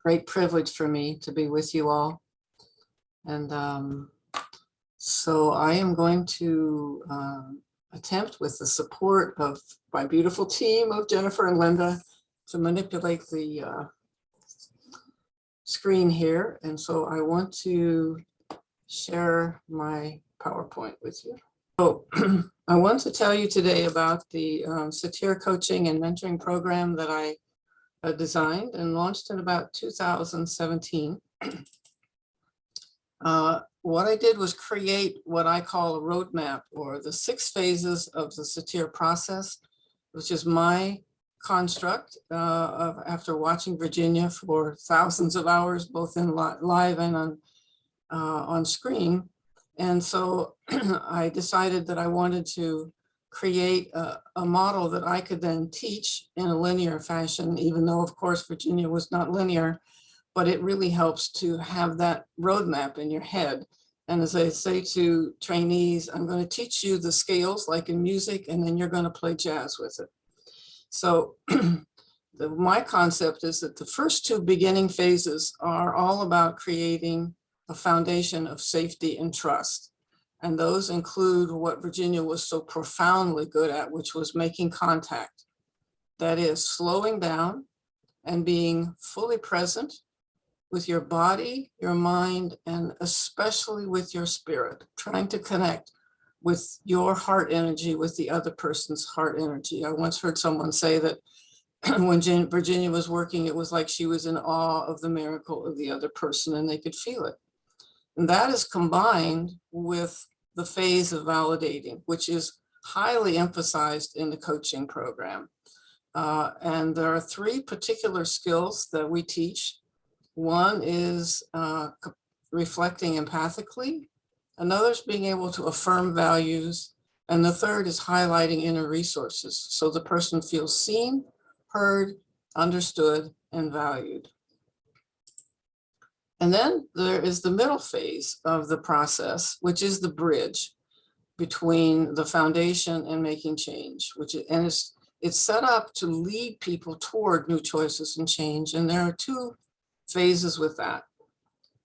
great privilege for me to be with you all. And so I am going to attempt, with the support of my beautiful team of Jennifer and Linda, to manipulate the screen here. And so I want to share my PowerPoint with you. So I want to tell you today about the Satir coaching and mentoring program that I designed and launched in about 2017. What I did was create what I call a roadmap, or the 6 phases of the Satir process, which is my construct after watching Virginia for thousands of hours, both in live and on screen. And so I decided that I wanted to create a model that I could then teach in a linear fashion, even though, of course, Virginia was not linear, but it really helps to have that roadmap in your head. And as I say to trainees, I'm going to teach you the scales like in music, and then you're going to play jazz with it. So my concept is that the first 2 beginning phases are all about creating a foundation of safety and trust. And those include what Virginia was so profoundly good at, which was making contact. That is, slowing down and being fully present with your body, your mind, and especially with your spirit, trying to connect with your heart energy with the other person's heart energy. I once heard someone say that when Virginia was working, it was like she was in awe of the miracle of the other person, and they could feel it. And that is combined with the phase of validating, which is highly emphasized in the coaching program. And there are 3 particular skills that we teach. One is reflecting empathically, another is being able to affirm values, and the third is highlighting inner resources so the person feels seen, heard, understood, and valued. And then there is the middle phase of the process, which is the bridge between the foundation and making change, it's set up to lead people toward new choices and change. And there are 2 phases with that.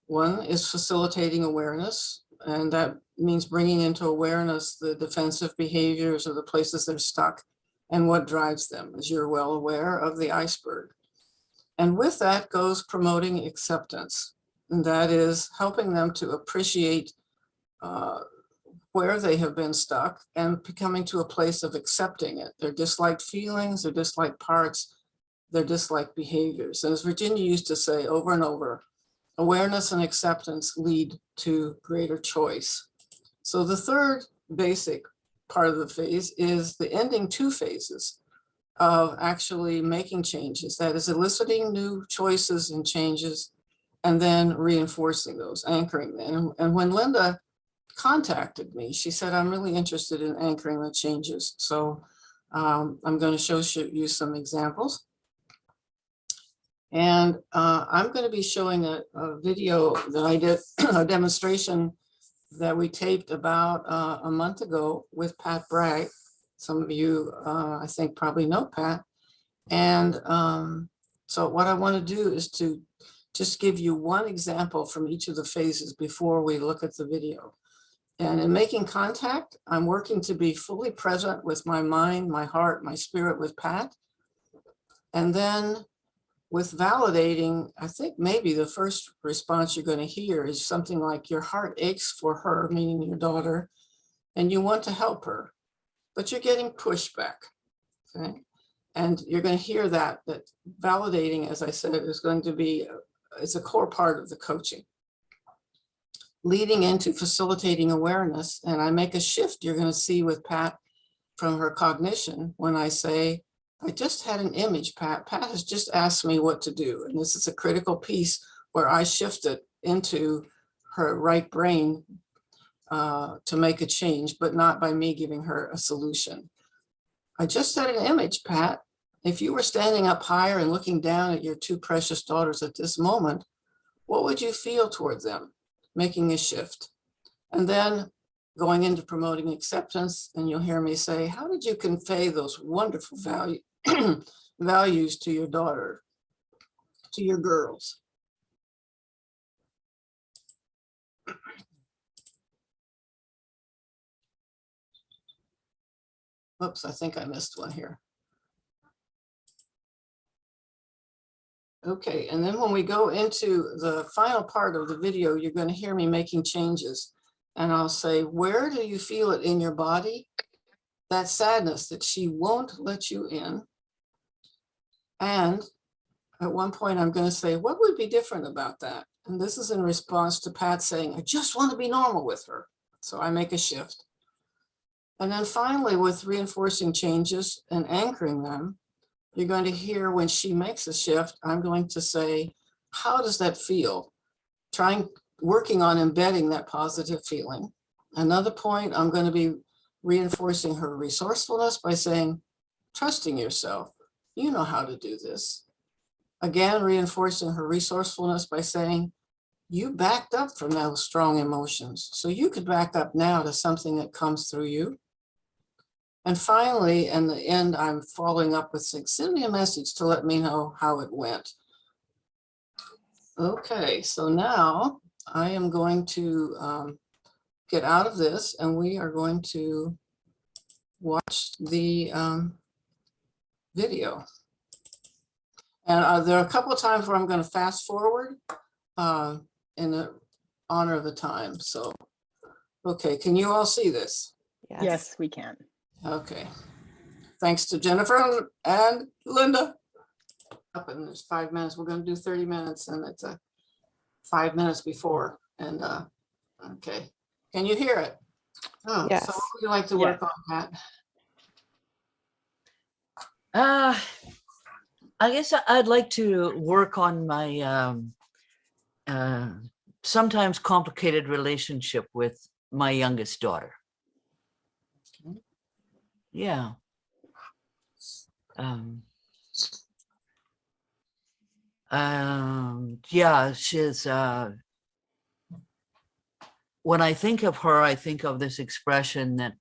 One is facilitating awareness, and that means bringing into awareness the defensive behaviors or the places they're stuck and what drives them, as you're well aware of the iceberg. And with that goes promoting acceptance. And that is helping them to appreciate where they have been stuck and coming to a place of accepting it, their disliked feelings, their disliked parts, their disliked behaviors. And as Virginia used to say over and over, awareness and acceptance lead to greater choice. So the third basic part of the phase is the ending 2 phases of actually making changes. That is eliciting new choices and changes, and then reinforcing those, anchoring them. And when Linda contacted me, she said, I'm really interested in anchoring the changes. So I'm going to show you some examples. And I'm going to be showing a video that I did, a demonstration that we taped about a month ago with Pat Bragg. Some of you, I think, probably know Pat. And so what I want to do is to just give you one example from each of the phases before we look at the video. And in making contact, I'm working to be fully present with my mind, my heart, my spirit with Pat. And then with validating, I think maybe the first response you're going to hear is something like your heart aches for her, meaning your daughter, and you want to help her, but you're getting pushback. Okay? And you're going to hear that validating, as I said, is going to be, it's a core part of the coaching. Leading into facilitating awareness, and I make a shift you're going to see with Pat from her cognition when I say, I just had an image, Pat. Pat has just asked me what to do. And this is a critical piece where I shifted into her right brain to make a change, but not by me giving her a solution. I just had an image, Pat. If you were standing up higher and looking down at your 2 precious daughters at this moment, what would you feel toward them? Making a shift. And then going into promoting acceptance, and you'll hear me say, how did you convey those wonderful values to your daughter, to your girls? Oops, I think I missed one here. Okay, and then when we go into the final part of the video, you're going to hear me making changes. And I'll say, where do you feel it in your body? That sadness that she won't let you in. And at one point, I'm going to say, what would be different about that? And this is in response to Pat saying, I just want to be normal with her. So I make a shift. And then finally, with reinforcing changes and anchoring them, you're going to hear when she makes a shift, I'm going to say, how does that feel? Working on embedding that positive feeling. Another point, I'm going to be reinforcing her resourcefulness by saying, trusting yourself, you know how to do this. Again, reinforcing her resourcefulness by saying, you backed up from those strong emotions, so you could back up now to something that comes through you. And finally, in the end, I'm following up with saying, send me a message to let me know how it went. Okay, so now I am going to get out of this and we are going to watch the video. And there are a couple of times where I'm going to fast forward in the honor of the time. So, okay, can you all see this? Yes, we can. Okay. Thanks to Jennifer and Linda. Up in there's 5 minutes. We're going to do 30 minutes and it's 5 minutes before. And okay. Can you hear it? Oh, Yes. so what would you like to work on, Pat? I guess I'd like to work on my sometimes complicated relationship with my youngest daughter. Okay. Yeah. Yeah, she's when I think of her, I think of this expression that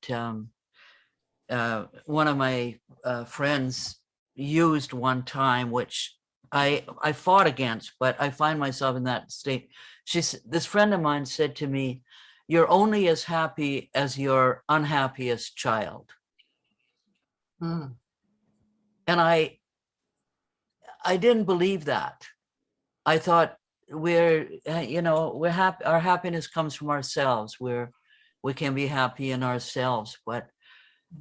one of my friends used one time, which I fought against, but I find myself in that state. This friend of mine said to me, you're only as happy as your unhappiest child. Hmm. And I didn't believe that. I thought we're happy. Our happiness comes from ourselves. We can be happy in ourselves. But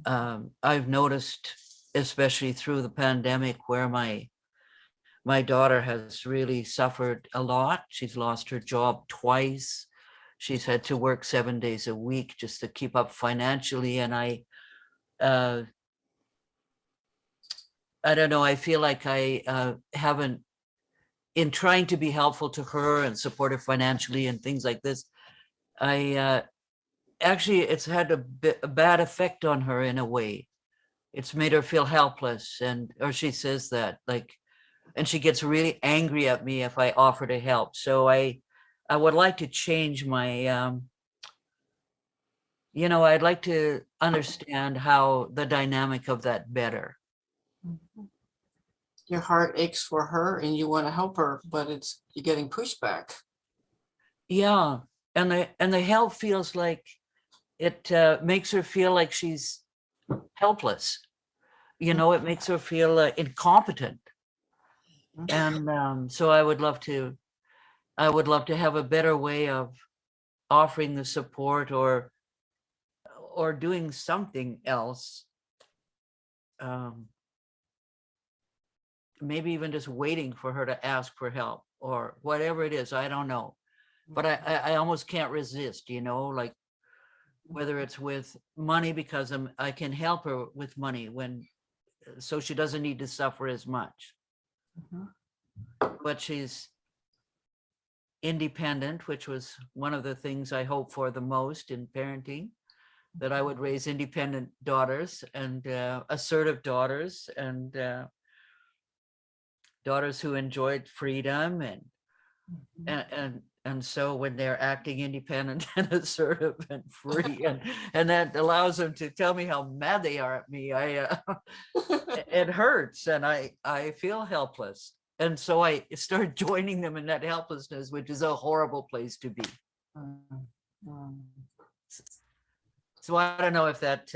I've noticed, especially through the pandemic, where my daughter has really suffered a lot. She's lost her job twice. She's had to work 7 days a week just to keep up financially. And I don't know, I feel like I haven't, in trying to be helpful to her and support her financially and things like this, actually, it's had a bad effect on her in a way. It's made her feel helpless, or she says that, like, and she gets really angry at me if I offer to help. So I would like to change my, I'd like to understand how the dynamic of that better. Your heart aches for her and you want to help her, but you're getting pushback. Yeah, and the help feels like it makes her feel like she's helpless. It makes her feel incompetent. And so I would love to have a better way of offering the support or doing something else. Maybe even just waiting for her to ask for help or whatever it is. I don't know, but I almost can't resist, like whether it's with money, because I can help her with money so she doesn't need to suffer as much. But she's independent, which was one of the things I hope for the most in parenting, that I would raise independent daughters and assertive daughters and daughters who enjoyed freedom and so when they're acting independent and assertive and free and that allows them to tell me how mad they are at me, it hurts and I feel helpless. And so I started joining them in that helplessness, which is a horrible place to be. So I don't know if that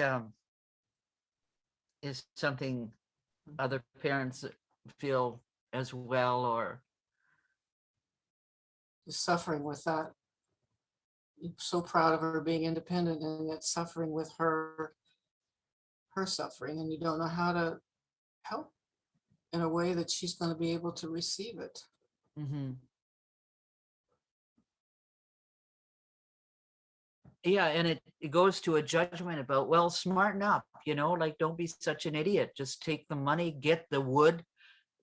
is something other parents feel as well, or Just suffering with that. You're so proud of her being independent and yet suffering with her suffering, and you don't know how to help in a way that she's going to be able to receive it. mhm. Yeah, and it goes to a judgment about, well, smarten up, like, don't be such an idiot. Just take the money, get the wood,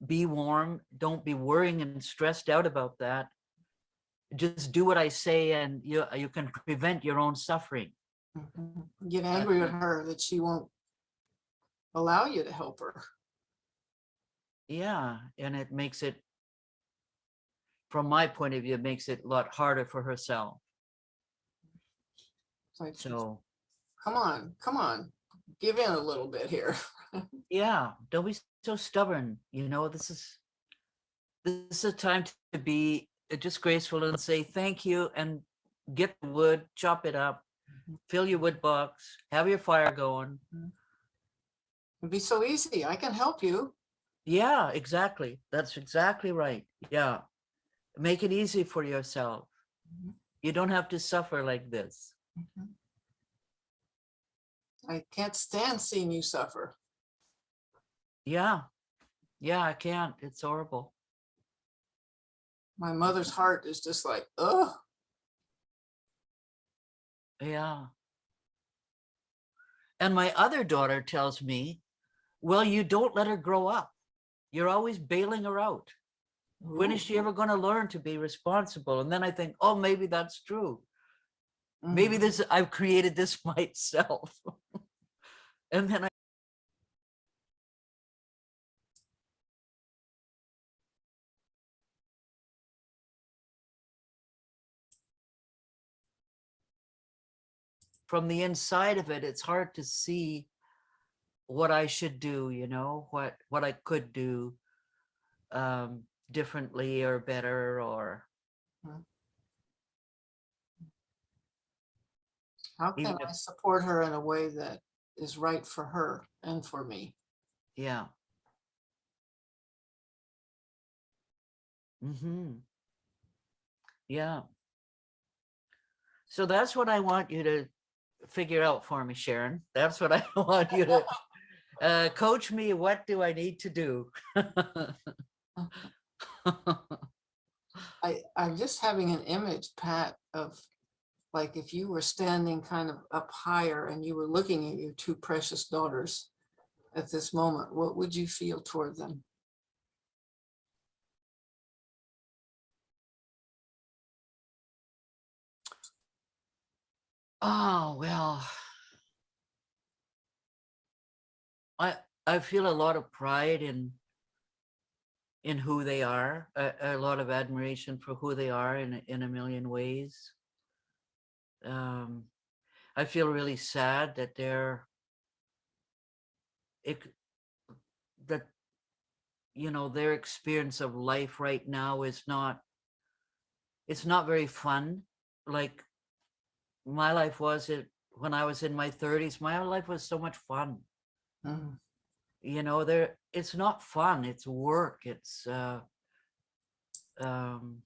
be warm. Don't be worrying and stressed out about that. Just do what I say, and you can prevent your own suffering. Mhm. Get angry at her that she won't allow you to help her. Yeah, and it makes it, from my point of view, it makes it a lot harder for herself. It's like, So come on, give in a little bit here. yeah, don't be so stubborn. This is a time to be just graceful and say thank you, and get the wood, chop it up, fill your wood box, have your fire going. It'd be so easy. I can help you. Yeah, exactly. That's exactly right. Yeah. Make it easy for yourself. Mhm. You don't have to suffer like this. Mhm. I can't stand seeing you suffer. Yeah. Yeah, I can't. It's horrible. My mother's heart is just like, oh, Yeah. And my other daughter tells me, well, you don't let her grow up. You're always bailing her out. When is she ever going to learn to be responsible? And then I think, oh, maybe that's true. Maybe I've created this myself. And then from the inside of it, it's hard to see what I should do, what I could do differently or better, or how can even I if, support her in a way that is right for her and for me? yeah. Yeah. So that's what I want you to figure out for me, Sharon. That's what I want you to coach me. What do I need to do? I'm just having an image, Pat, of like if you were standing kind of up higher and you were looking at your two precious daughters at this moment, what would you feel toward them? Oh, well, I feel a lot of pride in who they are, a lot of admiration for who they are in a million ways. I feel really sad that it, that their experience of life right now is not, it's not very fun. Like my life was, it when I was in my 30s, my life was so much fun. Mhm. It's not fun, it's work, it's um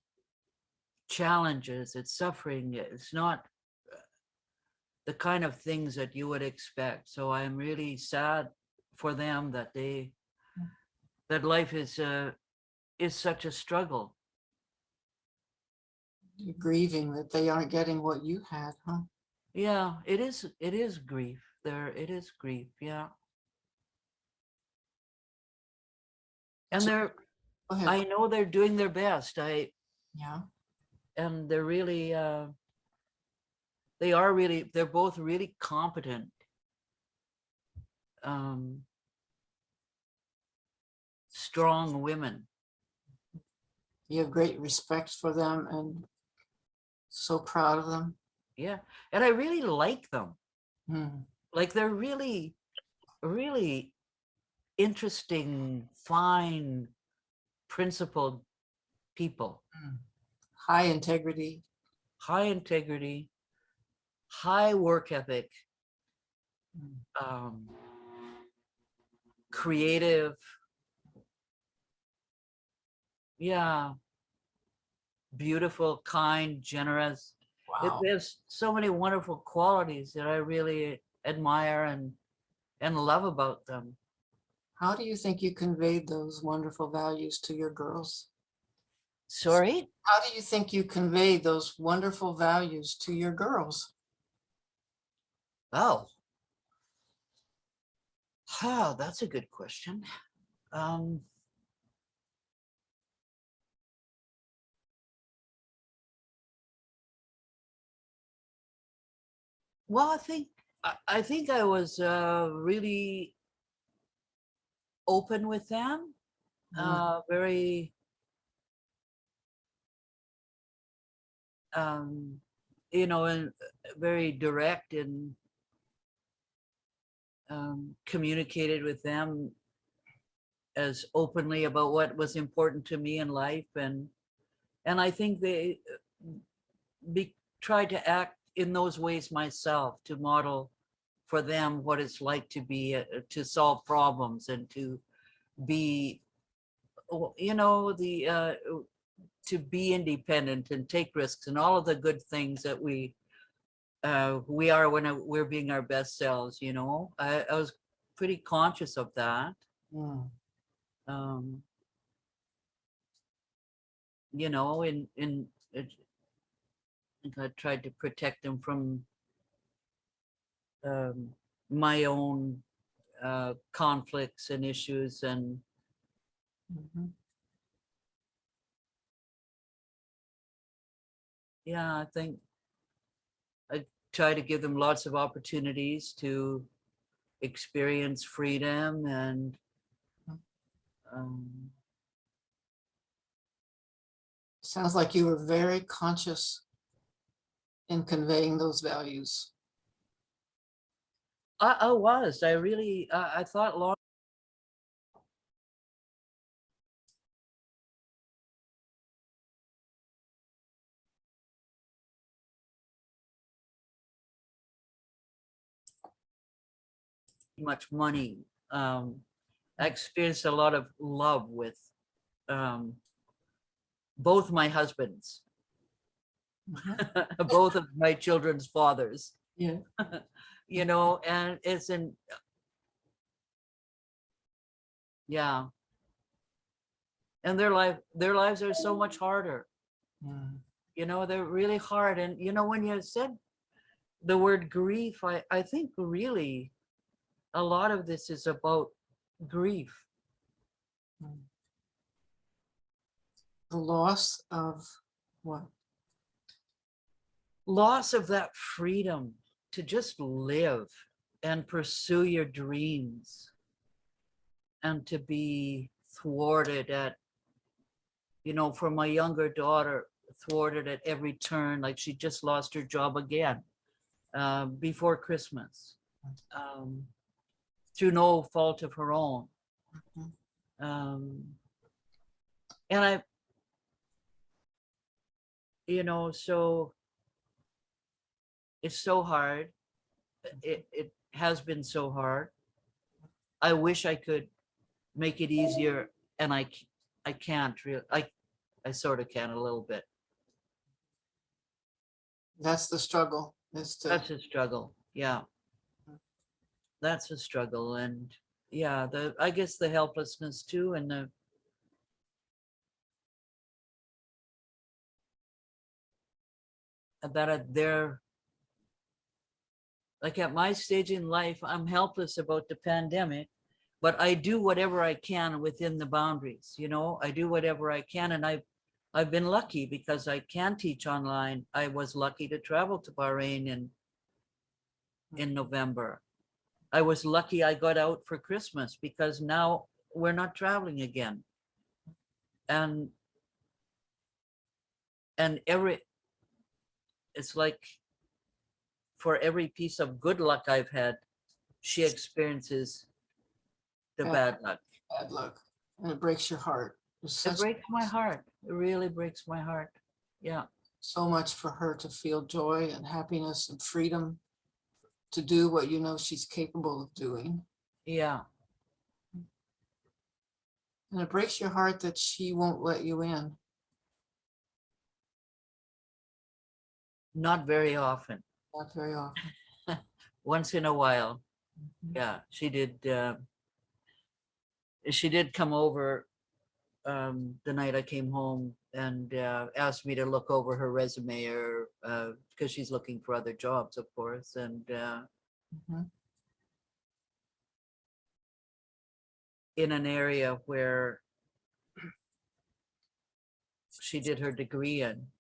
challenges, it's suffering, it's not the kind of things that you would expect. So I'm really sad for them that that life is such a struggle. You're grieving that they aren't getting what you had, huh? Yeah, it is grief. It is grief, yeah. And So, go ahead. I know they're doing their best. Yeah. And they're both really competent, um, strong women. You have great respect for them and so proud of them. Yeah. And I really like them. Mm. Like they're really, really interesting, fine, principled people. High integrity. High integrity, high work ethic, Mm. um, creative. Yeah, beautiful, kind, generous. Wow. There's so many wonderful qualities that I really admire and love about them. How do you think you conveyed those wonderful values to your girls? Sorry? How do you think you conveyed those wonderful values to your girls? Oh, that's a good question. Well, I think I was really open with them, very and very direct, and communicated with them as openly about what was important to me in life, and I think they tried to act in those ways myself, to model for them what it's like to be to solve problems, and to be the to be independent and take risks, and all of the good things that we are when we're being our best selves. I was pretty conscious of that. Mm. um in I tried to protect them from my own conflicts and issues, and Mhm. yeah, I think I try to give them lots of opportunities to experience freedom, and um, Sounds like you were very conscious in conveying those values. I really I thought long. Much money. I experienced a lot of love with um, both my husbands, both of my children's fathers, Yeah. and it's in, yeah, and their lives are so much harder. Mm. They're really hard. And when you said the word grief, I think really a lot of this is about grief. Mm. The loss of what? Loss of that freedom to just live and pursue your dreams, and to be thwarted at, for my younger daughter, thwarted at every turn. Like, she just lost her job again before Christmas, through no fault of her own. Mhm. And so it's so hard. It has been so hard. I wish I could make it easier, and I can't really. I sort of can a little bit. That's the struggle, is to, That's a struggle. Yeah, that's a struggle. And yeah, I guess the helplessness too, and they're like, at my stage in life, I'm helpless about the pandemic, but I do whatever I can within the boundaries. I do whatever I can, and I've been lucky because I can teach online. I was lucky to travel to Bahrain in November. I was lucky I got out for Christmas, because now we're not traveling again. And it's like, for every piece of good luck I've had, she experiences the bad, bad luck. bad luck, and it breaks your heart. There's It such breaks my heart. It really breaks my heart. Yeah. so much for her to feel joy and happiness and freedom to do what you know she's capable of doing. Yeah. And it breaks your heart that she won't let you in. Not very often. Not very often. Once in a while. Mhm. Yeah, she did come over the night I came home and asked me to look over her resume, or because she's looking for other jobs, of course. And Mhm. in an area where she did her degree in.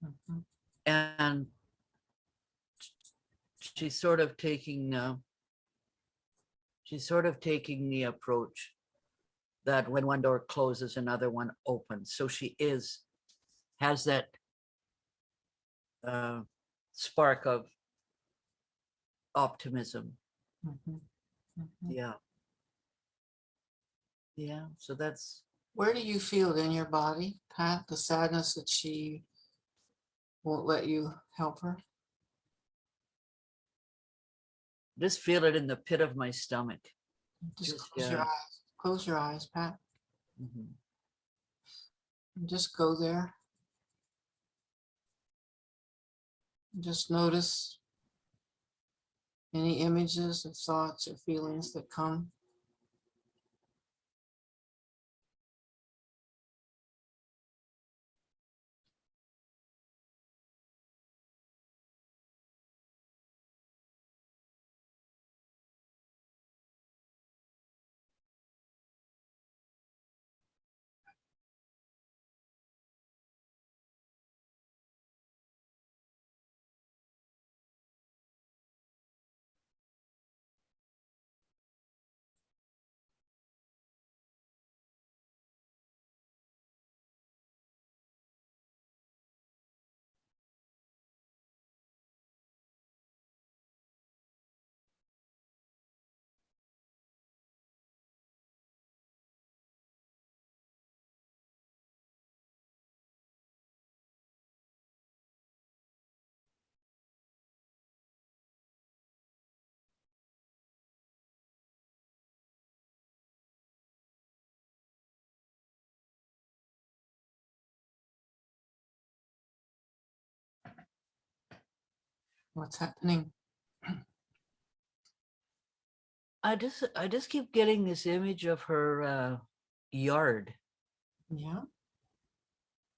Mhm. And she's sort of taking the approach that when one door closes, another one opens. So she has that spark of optimism. Mhm. Mhm. Yeah. Yeah. So that's, Where do you feel it in your body, Pat? The sadness that she won't let you help her? just feel it in the pit of my stomach. Just Just, close your eyes. Close your eyes, Pat. mhm. And just go there. And just notice any images or thoughts or feelings that come. What's happening? I just keep getting this image of her yard, Yeah.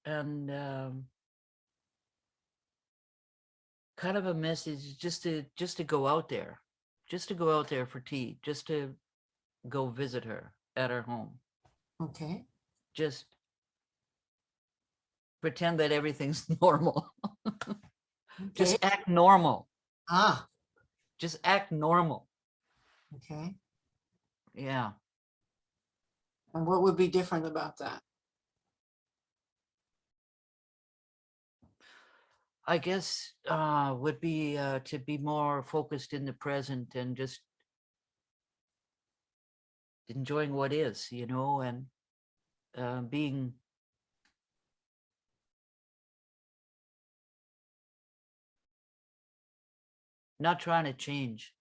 and kind of a message just to go out there, for tea, just to go visit her at her home. Okay. Just pretend that everything's normal. Okay. Just act normal. Ah, Just act normal. okay. Yeah. And what would be different about that? I guess would be to be more focused in the present and just enjoying what is, and being not trying to change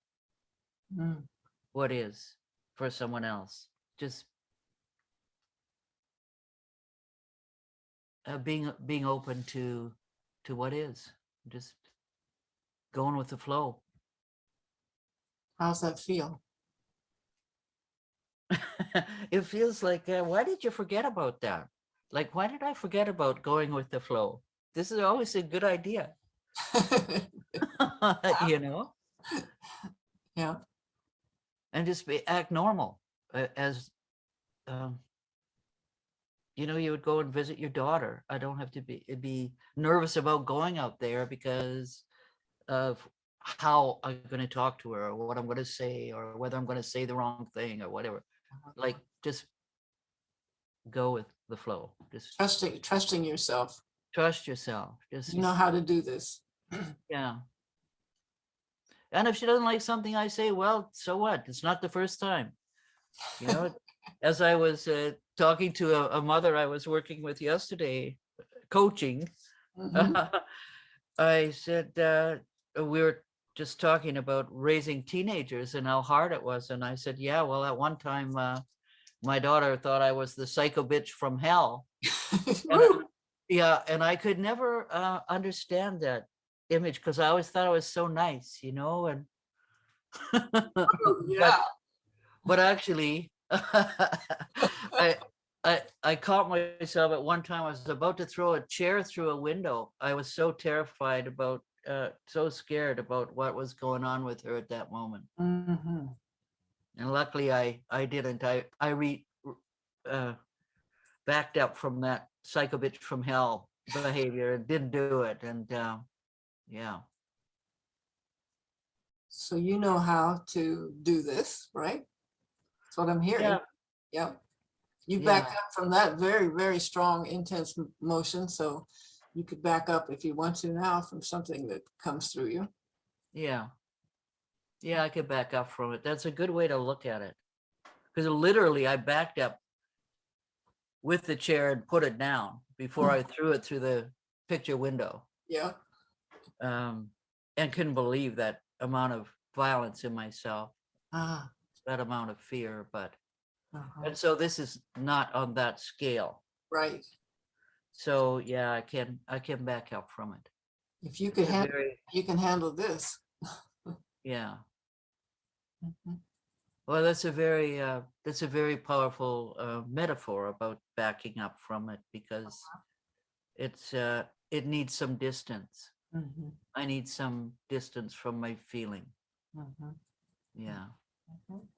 Mm, what is for someone else. Just being open to what is. Just going with the flow. how's that feel? It feels like, why did you forget about that? Like, why did I forget about going with the flow? This is always a good idea, you know, Yeah. and just act normal, as um, you would go and visit your daughter. I don't have to be nervous about going out there because of how I'm going to talk to her, or what I'm going to say, or whether I'm going to say the wrong thing or whatever. Like, just go with the flow. Just Trusting yourself. trust yourself. Just, You know how to do this. yeah. And if she doesn't like something I say, well, so what? It's not the first time. As I was talking to a mother I was working with yesterday, coaching, Mhm. I said, we were just talking about raising teenagers and how hard it was. And I said, yeah, well, at one time, my daughter thought I was the psycho bitch from hell. Woo. Yeah, and I could never understand that image because I always thought I was so nice, and Yeah. but actually, I caught myself at one time. I was about to throw a chair through a window. I was so terrified about, so scared about what was going on with her at that moment. Mhm. And luckily, I didn't. Backed up from that psycho bitch from hell behavior and didn't do it. And yeah, So you know how to do this, right? That's what I'm hearing. yeah, Yeah. You yeah, backed up from that very, very strong, intense motion. So you could back up if you want to now from something that comes through you. yeah, yeah. I could back up from it. That's a good way to look at it because literally I backed up with the chair and put it down before I threw it through the picture window. Yeah. And couldn't believe that amount of violence in myself, Ah. that amount of fear. But Uh-huh. and so this is not on that scale. Right. So yeah, I can back up from it. If you could It's a handle, very, you can handle this. yeah. Mhm. Well, that's a very powerful metaphor about backing up from it because it needs some distance. Mhm. I need some distance from my feeling. Mhm. Yeah. Mhm.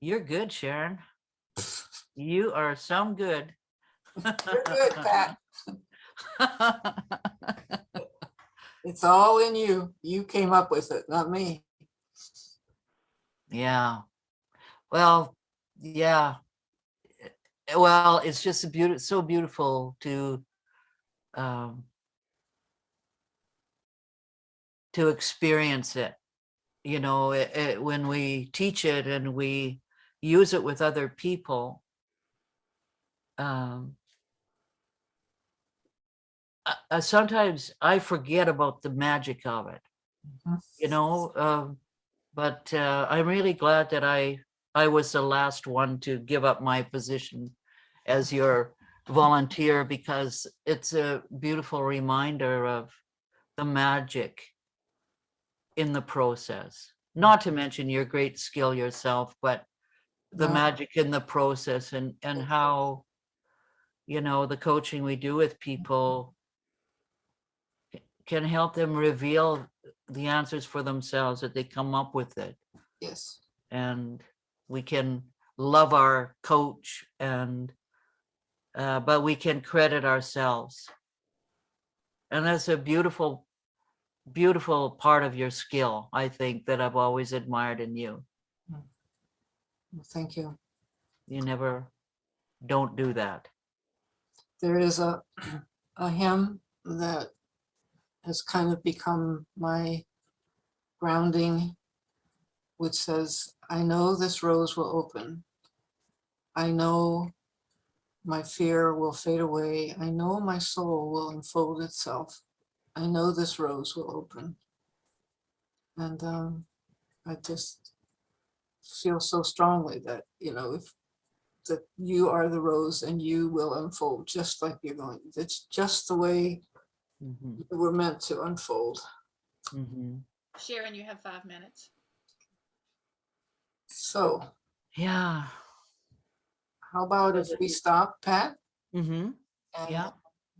You're good, Sharon. You are some good. You're good, Pat. It's all in you. You came up with it, not me. Yeah. Well, yeah. Well, it's just so beautiful um, to experience it. When we teach it and we use it with other people, um, sometimes I forget about the magic of it, Mhm. but I'm really glad that I was the last one to give up my position as your volunteer because it's a beautiful reminder of the magic in the process. Not to mention your great skill yourself, but the No, magic in the process and how the coaching we do with people can help them reveal the answers for themselves that they come up with it yes. and we can love our coach and but we can credit ourselves, and that's a beautiful part of your skill, I think, that I've always admired in you. Well, thank you. You never don't do that. There is a hymn that has kind of become my grounding, which says, I know this rose will open. I know my fear will fade away. I know my soul will unfold itself. I know this rose will open. And I just feel so strongly that, if that you are the rose and you will unfold just like you're going. It's just the way Mhm, you were meant to unfold. mhm. Sharon, you have 5 minutes. So Yeah. how about if we stop, Pat, Mm-hmm. and Yeah.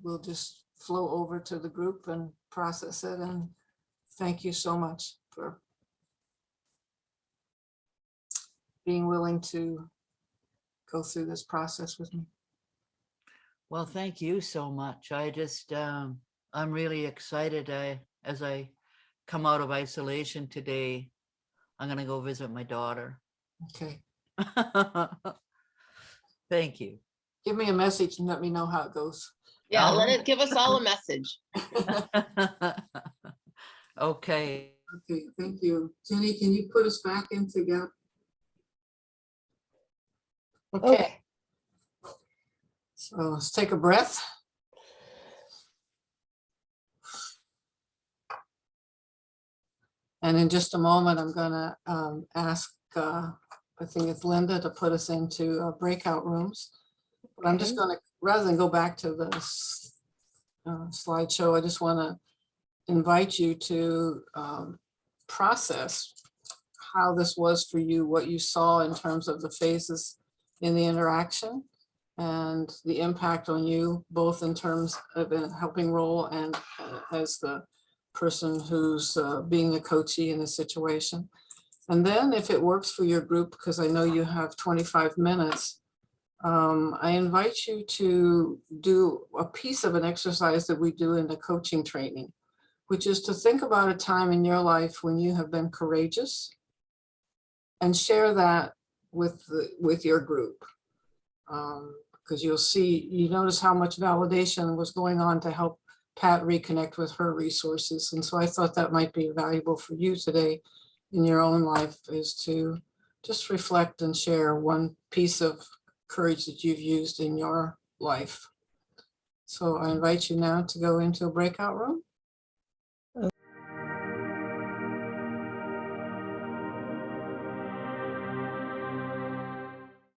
we'll just flow over to the group and process it. And thank you so much for being willing to go through this process with me. Well, thank you so much. I'm really excited. As I come out of isolation today, I'm gonna go visit my daughter. Okay. Thank you. Give me a message and let me know how it goes. Yeah, All let right. it give us all a message. Okay. Okay, thank you. Jenny, can you put us back in together? Okay. So let's take a breath. And in just a moment, I'm gonna ask I think it's Linda to put us into breakout rooms. But I'm just Okay. going to, rather than go back to the slideshow, I just want to invite you to process how this was for you, what you saw in terms of the phases in the interaction and the impact on you, both in terms of a helping role and as the person who's being the coachee in the situation. And then if it works for your group, because I know you have 25 minutes, I invite you to do a piece of an exercise that we do in the coaching training, which is to think about a time in your life when you have been courageous and share that with your group. Because you notice how much validation was going on to help Pat reconnect with her resources. And so I thought that might be valuable for you today in your own life, is to just reflect and share one piece of courage that you've used in your life. So I invite you now to go into a breakout room.